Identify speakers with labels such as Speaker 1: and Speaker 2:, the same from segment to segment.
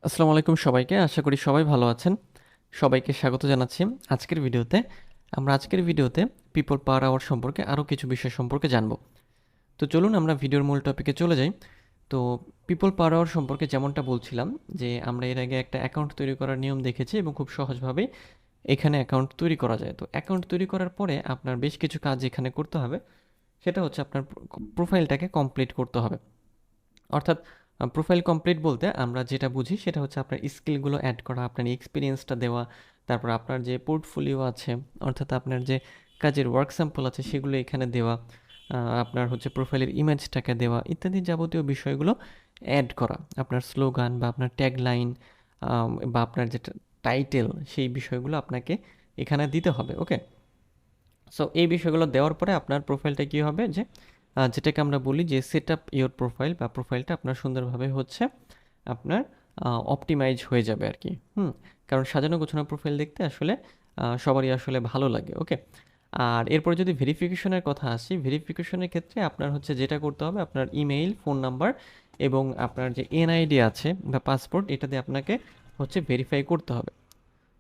Speaker 1: আসসালামু আলাইকুম সবাইকে। আশা করি সবাই ভালো আছেন। সবাইকে স্বাগত জানাচ্ছি আজকের ভিডিওতে। আমরা আজকের ভিডিওতে পিপল পাওয়ার আওয়ার সম্পর্কে আরও কিছু বিষয় সম্পর্কে জানব। তো চলুন আমরা ভিডিওর মূল টপিকে চলে যাই। তো পিপল পাওয়ার আওয়ার সম্পর্কে যেমনটা বলছিলাম যে আমরা এর আগে একটা অ্যাকাউন্ট তৈরি করার নিয়ম দেখেছি এবং খুব সহজভাবেই এখানে অ্যাকাউন্ট তৈরি করা যায়। তো অ্যাকাউন্ট তৈরি করার পরে আপনার বেশ কিছু কাজ এখানে করতে হবে। সেটা হচ্ছে আপনার প্রোফাইলটাকে কমপ্লিট করতে হবে। অর্থাৎ প্রোফাইল কমপ্লিট বলতে আমরা যেটা বুঝি সেটা হচ্ছে আপনার স্কিলগুলো অ্যাড করা, আপনার এক্সপিরিয়েন্সটা দেওয়া, তারপর আপনার যে পোর্টফোলিও আছে, অর্থাৎ আপনার যে কাজের ওয়ার্ক স্যাম্পল আছে সেগুলো এখানে দেওয়া, আপনার হচ্ছে প্রোফাইলের ইমেজটাকে দেওয়া ইত্যাদি যাবতীয় বিষয়গুলো অ্যাড করা, আপনার স্লোগান বা আপনার ট্যাগলাইন বা আপনার যেটা টাইটেল সেই বিষয়গুলো আপনাকে এখানে দিতে হবে। ওকে, সো এই বিষয়গুলো দেওয়ার পরে আপনার প্রোফাইলটা কী হবে যে যেটাকে আমরা বলি যে সেট আপ ইওর প্রোফাইল বা প্রোফাইলটা আপনার সুন্দরভাবে হচ্ছে আপনার অপটিমাইজ হয়ে যাবে আর কি। কারণ সাজানো গোছানো প্রোফাইল দেখতে আসলে সবারই আসলে ভালো লাগে। ওকে, আর এরপর যদি ভেরিফিকেশনের কথা আসি, ভেরিফিকেশনের ক্ষেত্রে আপনার হচ্ছে যেটা করতে হবে আপনার ইমেইল, ফোন নাম্বার এবং আপনার যে এনআইডি আছে বা পাসপোর্ট এটা দিয়ে আপনাকে হচ্ছে ভেরিফাই করতে হবে।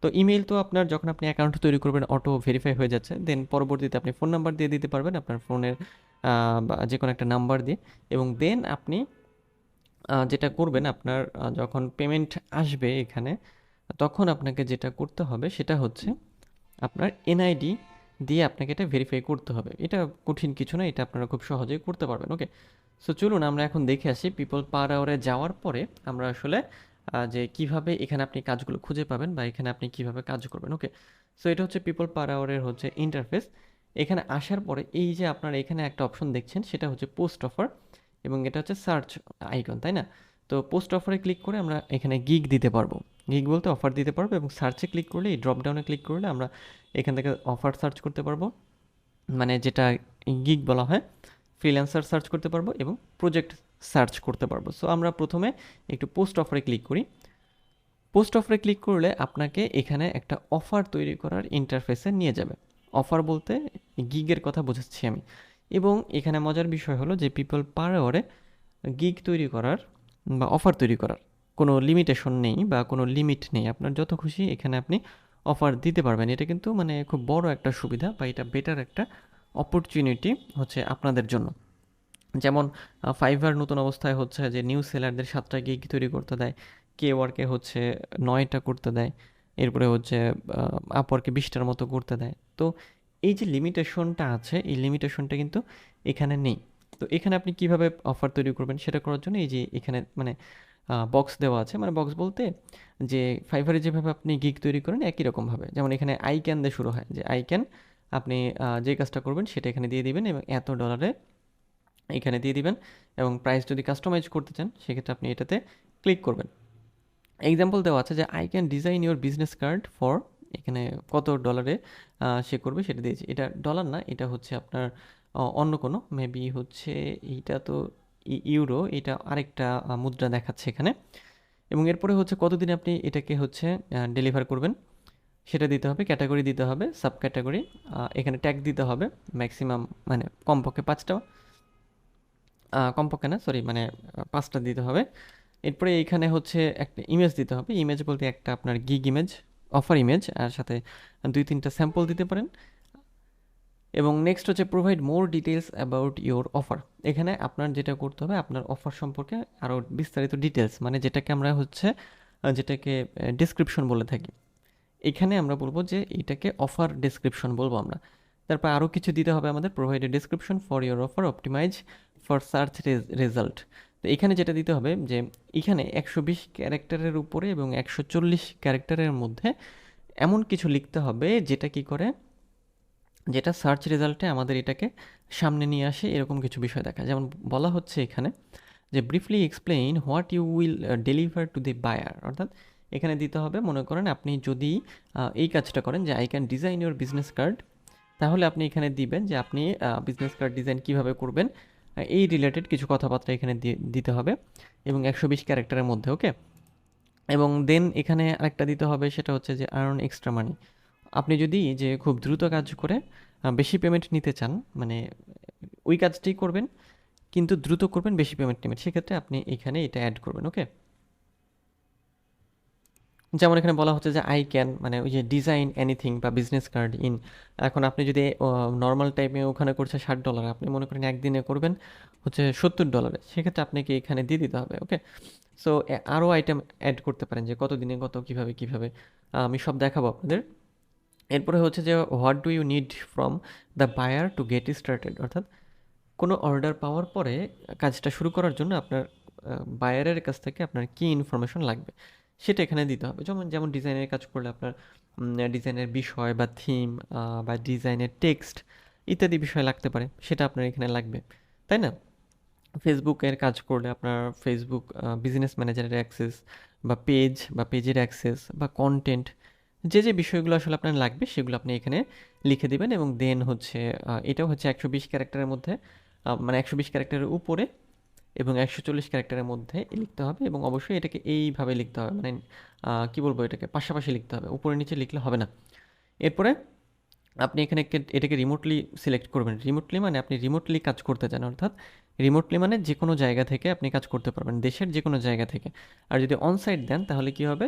Speaker 1: তো ইমেইল তো আপনার যখন আপনি অ্যাকাউন্ট তৈরি করবেন অটো ভেরিফাই হয়ে যাচ্ছে, দেন পরবর্তীতে আপনি ফোন নাম্বার দিয়ে দিতে পারবেন আপনার ফোনের বা যে কোনো একটা নাম্বার দিয়ে, এবং দেন আপনি যেটা করবেন আপনার যখন পেমেন্ট আসবে এখানে, তখন আপনাকে যেটা করতে হবে সেটা হচ্ছে আপনার এনআইডি দিয়ে আপনাকে এটা ভেরিফাই করতে হবে। এটা কঠিন কিছু না, এটা আপনারা খুব সহজেই করতে পারবেন। ওকে, সো চলুন আমরা এখন দেখে আসি পিপল পার আওয়ারে যাওয়ার পরে আমরা আসলে যে কিভাবে এখানে আপনি কাজগুলো খুঁজে পাবেন বা এখানে আপনি কিভাবে কাজ করবেন। ওকে, সো এটা হচ্ছে পিপল পার আওয়ারের হচ্ছে ইন্টারফেস। এখানে আসার পরে এই যে আপনারা এখানে একটা অপশন দেখছেন সেটা হচ্ছে পোস্ট অফার, এবং এটা হচ্ছে সার্চ আইকন, তাই না? তো পোস্ট অফারে ক্লিক করে আমরা এখানে গিগ দিতে পারবো। গিগ বলতে অফার দিতে পারবো, এবং সার্চে ক্লিক করলে এই ড্রপ ডাউনে ক্লিক করলে আমরা এখান থেকে অফার সার্চ করতে পারবো, মানে যেটা গিগ বলা হয়, ফ্রিল্যান্সার সার্চ করতে পারবো এবং প্রজেক্ট সার্চ করতে পারবো। সো আমরা প্রথমে একটু পোস্ট অফারে ক্লিক করি। পোস্ট অফারে ক্লিক করলে আপনাকে এখানে একটা অফার তৈরি করার ইন্টারফেসে নিয়ে যাবে। অফার বলতে গিগের কথা বোঝাচ্ছি আমি। এবং এখানে মজার বিষয় হলো যে পিপল পার আওয়ারে গিগ তৈরি করার বা অফার তৈরি করার কোনো লিমিটেশন নেই বা কোনো লিমিট নেই। আপনার যত খুশি এখানে আপনি অফার দিতে পারবেন। এটা কিন্তু মানে খুব বড় একটা সুবিধা বা এটা বেটার একটা অপরচুনিটি হচ্ছে আপনাদের জন্য। যেমন ফাইভার নতুন অবস্থায় হচ্ছে যে নিউ সেলারদের 7টা গিগ তৈরি করতে দেয়, কে ওয়ার্কে হচ্ছে 9টা করতে দেয়, এরপরে হচ্ছে আপওয়ার্কে 20টার মতো করতে দেয়। তো এই যে লিমিটেশনটা আছে এই লিমিটেশনটা কিন্তু এখানে নেই। তো এখানে আপনি কিভাবে অফার তৈরি করবেন সেটা করার জন্য এই যে এখানে মানে বক্স দেওয়া আছে, মানে বক্স বলতে যে ফাইভারে যেভাবে আপনি গিগ তৈরি করেন একই রকমভাবে, যেমন এখানে আই ক্যান দিয়ে শুরু হয়, যে আই ক্যান আপনি যে কাজটা করবেন সেটা এখানে দিয়ে দিবেন এবং এত ডলারে এখানে দিয়ে দিবেন, এবং প্রাইস যদি কাস্টমাইজ করতে চান সেক্ষেত্রে আপনি এটাতে ক্লিক করবেন। এক্সাম্পল দেওয়া আছে যে I can design your business card for, এখানে কত ডলারে সে করবে সেটা দিয়েছে। এটা ডলার না, এটা হচ্ছে আপনার অন্য কোনো মেবি হচ্ছে, এইটা তো ইউরো, এটা আরেকটা মুদ্রা দেখাচ্ছে এখানে। এবং এরপরে হচ্ছে কতদিন আপনি এটাকে হচ্ছে ডেলিভার করবেন সেটা দিতে হবে, ক্যাটাগরি দিতে হবে, সাব ক্যাটাগরি, এখানে ট্যাগ দিতে হবে ম্যাক্সিমাম, মানে কমপক্ষে 5টা, কমপক্ষে না সরি, মানে 5টা দিতে হবে। এরপরে এইখানে হচ্ছে একটা ইমেজ দিতে হবে, ইমেজ বলতে একটা আপনার গিগ ইমেজ, অফার ইমেজ, আর সাথে 2-3টা স্যাম্পল দিতে পারেন। এবং নেক্সট হচ্ছে provide more details about your offer. এখানে আপনার যেটা করতে হবে আপনার অফার সম্পর্কে আরও বিস্তারিত ডিটেলস, মানে যেটাকে আমরা হচ্ছে যেটাকে ডেসক্রিপশন বলে থাকি, এখানে আমরা বলবো যে এটাকে অফার ডেসক্রিপশন বলবো আমরা। তারপর আরও কিছু দিতে হবে আমাদের, provide a description for your offer optimize for search result. তো এখানে যেটা দিতে হবে যে এখানে 120 ক্যারেক্টারের উপরে এবং 140 ক্যারেক্টারের মধ্যে এমন কিছু লিখতে হবে যেটা কি করে, যেটা সার্চ রেজাল্টে আমাদের এটাকে সামনে নিয়ে আসে, এরকম কিছু বিষয় দেখা। যেমন বলা হচ্ছে এখানে যে briefly explain what you will deliver to the buyer, অর্থাৎ এখানে দিতে হবে, মনে করেন আপনি যদি এই কাজটা করেন যে I can design your business card, তাহলে আপনি এখানে দিবেন যে আপনি বিজনেস কার্ড ডিজাইন কিভাবে করবেন, এই রিলেটেড কিছু কথাবার্তা এখানে দিতে হবে, এবং 120 ক্যারেক্টারের মধ্যে। ওকে, এবং দেন এখানে আরেকটা দিতে হবে সেটা হচ্ছে যে আর্ন এক্সট্রা মানি। আপনি যদি যে খুব দ্রুত কাজ করে বেশি পেমেন্ট নিতে চান, মানে ওই কাজটাই করবেন কিন্তু দ্রুত করবেন, বেশি পেমেন্ট নেবেন, সেক্ষেত্রে আপনি এখানে এটা অ্যাড করবেন। ওকে, যেমন এখানে বলা হচ্ছে যে আই ক্যান, মানে ওই যে ডিজাইন এনিথিং বা বিজনেস কার্ড ইন। এখন আপনি যদি নর্মাল টাইমে ওখানে করছে $60, আপনি মনে করেন একদিনে করবেন হচ্ছে $70, সেক্ষেত্রে আপনাকে এখানে দিয়ে দিতে হবে। ওকে, সো আরও আইটেম অ্যাড করতে পারেন যে কত দিনে কত, কীভাবে কীভাবে, আমি সব দেখাবো আপনাদের। এরপরে হচ্ছে যে what do you need from the buyer to get started, অর্থাৎ কোনো অর্ডার পাওয়ার পরে কাজটা শুরু করার জন্য আপনার বায়ারের কাছ থেকে আপনার কী ইনফরমেশন লাগবে সেটা এখানে দিতে হবে। যেমন যেমন ডিজাইনের কাজ করলে আপনার ডিজাইনের বিষয় বা থিম বা ডিজাইনের টেক্সট ইত্যাদি বিষয় লাগতে পারে, সেটা আপনার এখানে লাগবে, তাই না? ফেসবুকের কাজ করলে আপনার ফেসবুক বিজনেস ম্যানেজারের অ্যাক্সেস বা পেজ বা পেজের অ্যাক্সেস বা কন্টেন্ট, যে যে বিষয়গুলো আসলে আপনার লাগবে সেগুলো আপনি এখানে লিখে দিবেন। এবং দেন হচ্ছে এটাও হচ্ছে 120 ক্যারেক্টারের মধ্যে, মানে 120 ক্যারেক্টারের উপরে এবং 140 ক্যারেক্টারের মধ্যে লিখতে হবে। এবং অবশ্যই এটাকে এইভাবে লিখতে হবে, মানে কি বলবো, এটাকে পাশাপাশি লিখতে হবে, উপরে নিচে লিখলে হবে না। এরপরে আপনি এখানে এটাকে রিমোটলি সিলেক্ট করবেন। রিমোটলি মানে আপনি রিমোটলি কাজ করতে চান, অর্থাৎ রিমোটলি মানে যে কোনো জায়গা থেকে আপনি কাজ করতে পারবেন, দেশের যে কোনো জায়গা থেকে। আর যদি অনসাইট দেন তাহলে কি হবে,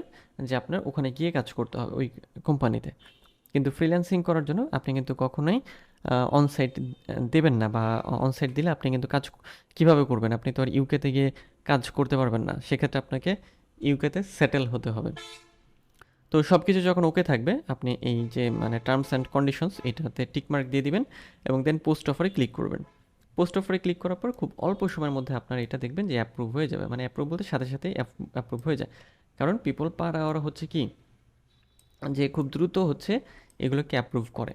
Speaker 1: যে আপনার ওখানে গিয়ে কাজ করতে হবে ওই কোম্পানিতে। কিন্তু ফ্রিল্যান্সিং করার জন্য আপনি কিন্তু কখনোই অনসাইট দেবেন না, বা অনসাইট দিলে আপনি কিন্তু কাজ কিভাবে করবেন, আপনি তো আর ইউকেতে গিয়ে কাজ করতে পারবেন না, সেক্ষেত্রে আপনাকে ইউকেতে সেটেল হতে হবে। তো সব কিছু যখন ওকে থাকবে, আপনি এই যে মানে টার্মস অ্যান্ড কন্ডিশনস এটাতে টিকমার্ক দিয়ে দিবেন এবং দেন পোস্ট অফারে ক্লিক করবেন। পোস্ট অফারে ক্লিক করার পর খুব অল্প সময়ের মধ্যে আপনার এটা দেখবেন যে অ্যাপ্রুভ হয়ে যাবে, মানে অ্যাপ্রুভ বলতে সাথে সাথেই অ্যাপ্রুভ হয়ে যায়। কারণ পিপল পার আওয়ার হচ্ছে কি, যে খুব দ্রুত হচ্ছে এগুলোকে অ্যাপ্রুভ করে।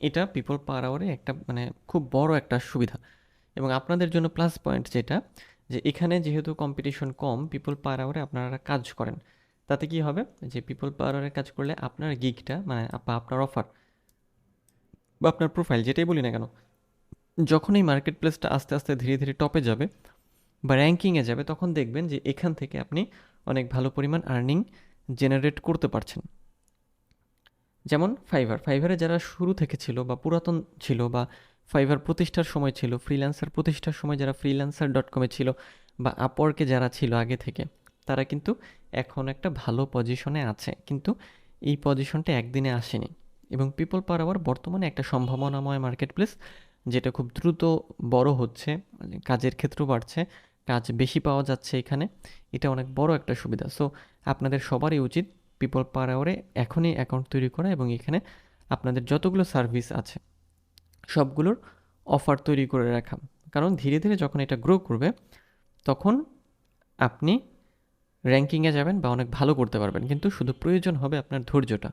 Speaker 1: এটা পিপল পার আওয়ারে একটা মানে খুব বড় একটা সুবিধা। এবং আপনাদের জন্য প্লাস পয়েন্ট যেটা, যে এখানে যেহেতু কম্পিটিশন কম, পিপল পার আওয়ারে আপনারা কাজ করেন, তাতে কি হবে, যে পিপল পার আওয়ারে কাজ করলে আপনার গিগটা মানে বা আপনার অফার বা আপনার প্রোফাইল যেটাই বলি না কেন, যখন এই মার্কেট প্লেসটা আস্তে আস্তে ধীরে ধীরে টপে যাবে বা র্যাঙ্কিংয়ে যাবে, তখন দেখবেন যে এখান থেকে আপনি অনেক ভালো পরিমাণ আর্নিং জেনারেট করতে পারছেন। যেমন ফাইভারে যারা শুরু থেকে ছিল বা পুরাতন ছিল, বা ফাইভার প্রতিষ্ঠার সময় ছিল, ফ্রিল্যান্সার প্রতিষ্ঠার সময় যারা freelancer.com-এ ছিল, বা আপওয়ার্কে যারা ছিল আগে থেকে, তারা কিন্তু এখন একটা ভালো পজিশনে আছে। কিন্তু এই পজিশনটা একদিনে আসেনি। এবং পিপল পার আওয়ার বর্তমানে একটা সম্ভাবনাময় মার্কেট প্লেস, যেটা খুব দ্রুত বড় হচ্ছে, মানে কাজের ক্ষেত্র বাড়ছে, কাজ বেশি পাওয়া যাচ্ছে এখানে। এটা অনেক বড় একটা সুবিধা। সো আপনাদের সবারই উচিত পিপল পার আওয়ারে এখনই অ্যাকাউন্ট তৈরি করা এবং এখানে আপনাদের যতগুলো সার্ভিস আছে সবগুলোর অফার তৈরি করে রাখা। কারণ ধীরে ধীরে যখন এটা গ্রো করবে, তখন আপনি র্যাঙ্কিংয়ে যাবেন বা অনেক ভালো করতে পারবেন। কিন্তু শুধু প্রয়োজন হবে আপনার ধৈর্যটা।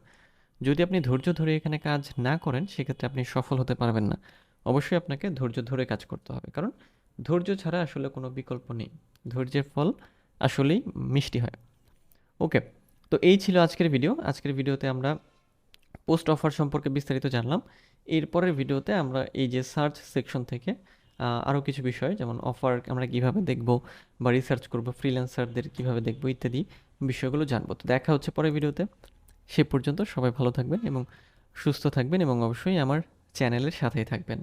Speaker 1: যদি আপনি ধৈর্য ধরে এখানে কাজ না করেন, সেক্ষেত্রে আপনি সফল হতে পারবেন না। অবশ্যই আপনাকে ধৈর্য ধরে কাজ করতে হবে, কারণ ধৈর্য ছাড়া আসলে কোনো বিকল্প নেই। ধৈর্যের ফল আসলেই মিষ্টি হয়। ওকে, তো এই ছিল আজকের ভিডিও। আজকের ভিডিওতে আমরা পোস্ট অফার সম্পর্কে বিস্তারিত জানলাম। এরপরের ভিডিওতে আমরা এই যে সার্চ সেকশন থেকে আরও কিছু বিষয়, যেমন অফার আমরা কীভাবে দেখব বা রিসার্চ করব, ফ্রিল্যান্সারদের কীভাবে দেখব ইত্যাদি বিষয়গুলো জানবো। তো দেখা হচ্ছে পরের ভিডিওতে। সে পর্যন্ত সবাই ভালো থাকবেন এবং সুস্থ থাকবেন, এবং অবশ্যই আমার চ্যানেলের সাথেই থাকবেন।